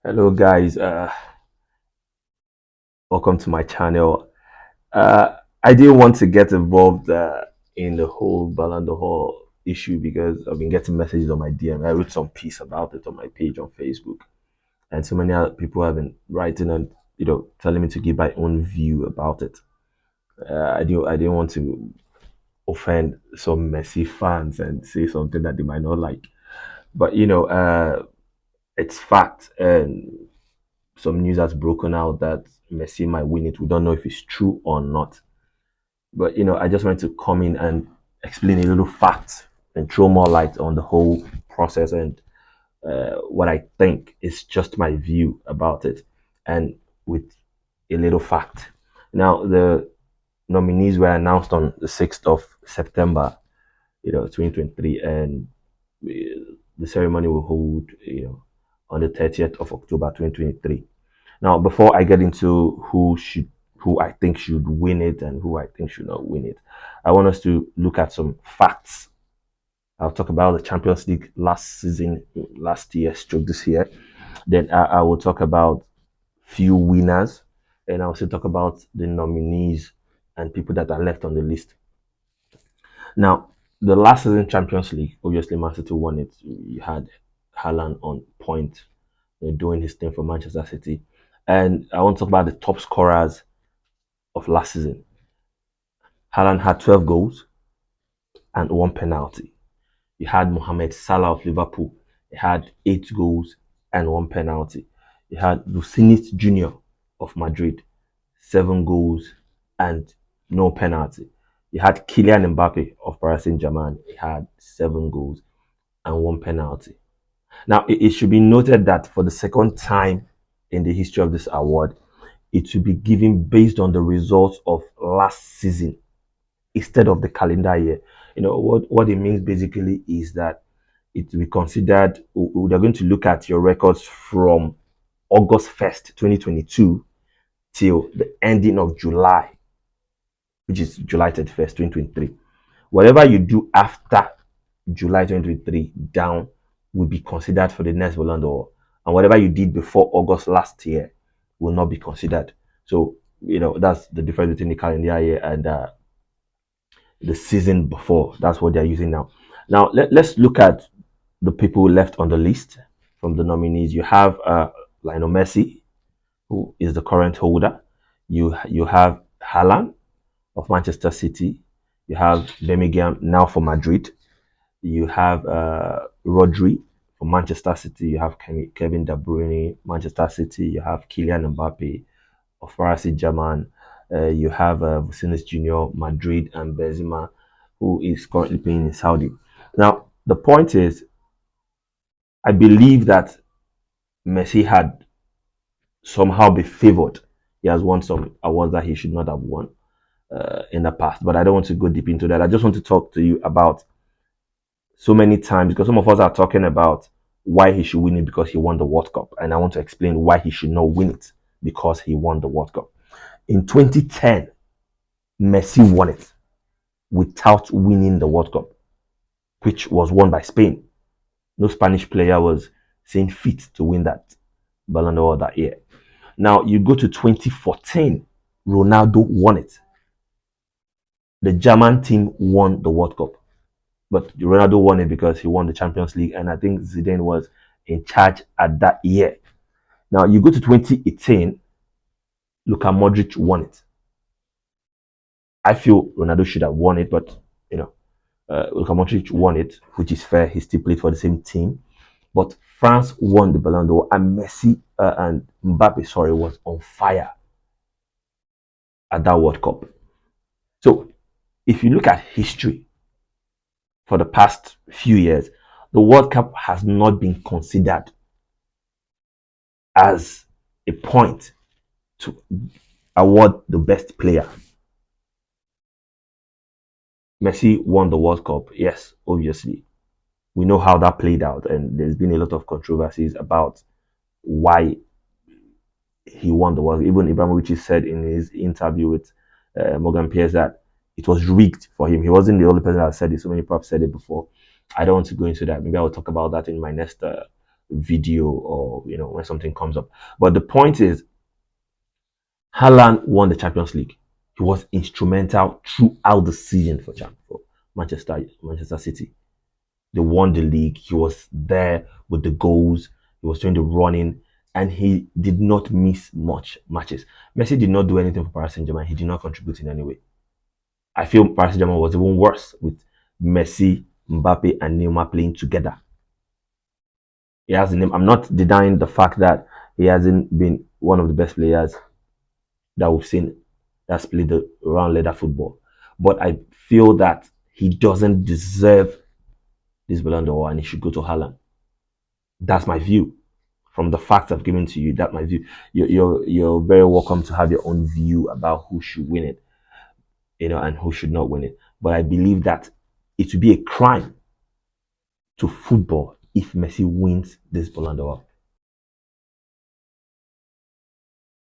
Hello guys, welcome to my channel. I didn't want to get involved in the whole Ballon d'Or issue because I've been getting messages on my DM. I wrote some piece about it on my page on Facebook, and so many other people have been writing and telling me to give my own view about it. I didn't want to offend some Messi fans and say something that they might not like, but it's fact and some news has broken out that Messi might win it. We don't know if it's true or not. But I just wanted to come in and explain a little fact and throw more light on the whole process and what I think is just my view about it, and with a little fact. Now the nominees were announced on the 6th of September, 2023, and the ceremony will hold, on the 30th of October, 2023. Now, before I get into who I think should win it and who I think should not win it, I want us to look at some facts. I'll talk about the Champions League last season, last year, stroke this year. Then I will talk about few winners, and I'll also talk about the nominees and people that are left on the list. Now, the last season Champions League, obviously Man City won it. You had Haaland on point, doing his thing for Manchester City. And I want to talk about the top scorers of last season. Haaland had 12 goals and one penalty. You had Mohamed Salah of Liverpool. He had 8 goals and one penalty. You had Lucinit Jr. of Madrid, 7 goals and no penalty. You had Kylian Mbappe of Paris Saint-Germain. He had 7 goals and one penalty. Now, it should be noted that for the second time in the history of this award, it will be given based on the results of last season instead of the calendar year. What it means basically is that it will be considered, they're going to look at your records from August 1st, 2022 till the ending of July, which is July 31st, 2023. Whatever you do after July 2023 down will be considered for the next Ballon d'Or. And whatever you did before August last year will not be considered. So, that's the difference between the calendar year and the season before. That's what they're using now. Now, let's look at the people left on the list from the nominees. You have Lionel Messi, who is the current holder. You have Haaland of Manchester City. You have Birmingham now for Madrid. You have Rodri for Manchester City. You have Kevin De Bruyne, Manchester City. You have Kylian Mbappe of Paris Saint-Germain. You have Vinicius Junior, Madrid, and Benzema, who is currently playing in Saudi. Now, the point is, I believe that Messi had somehow been favored. He has won some awards that he should not have won in the past, but I don't want to go deep into that. I just want to talk to you about so many times because some of us are talking about why he should win it because he won the World Cup, and I want to explain why he should not win it because he won the World Cup. In 2010, Messi won it without winning the World Cup, which was won by Spain. No Spanish player was seen fit to win that Ballon d'Or that year. Now you go to 2014, Ronaldo won it. The German team won the World Cup, but Ronaldo won it because he won the Champions League, and I think Zidane was in charge at that year. Now you go to 2018, Luka Modric won it. I feel Ronaldo should have won it, but Luka Modric won it, which is fair. He still played for the same team, but France won the Ballon d'Or, and Messi and Mbappe, was on fire at that World Cup. So, if you look at history for the past few years, the World Cup has not been considered as a point to award the best player. Messi won the World Cup, yes, obviously. We know how that played out, and there's been a lot of controversies about why he won the World Cup. Even Ibrahimovic said in his interview with Morgan Pierce that it was rigged for him. He wasn't the only person that said it. So many profs said it before. I don't want to go into that. Maybe I will talk about that in my next video or when something comes up. But the point is, Haaland won the Champions League. He was instrumental throughout the season for Manchester City. They won the league. He was there with the goals. He was doing the running, and he did not miss much matches. Messi did not do anything for Paris Saint-Germain. He did not contribute in any way. I feel Paris Saint-Germain was even worse with Messi, Mbappe, and Neymar playing together. He has the name. I'm not denying the fact that he hasn't been one of the best players that we've seen that's played the round leather football. But I feel that he doesn't deserve this Ballon d'Or and he should go to Haaland. That's my view. From the facts I've given to you, that's my view. You're very welcome to have your own view about who should win it, and who should not win it. But I believe that it would be a crime to football if Messi wins this Ballon d'Or.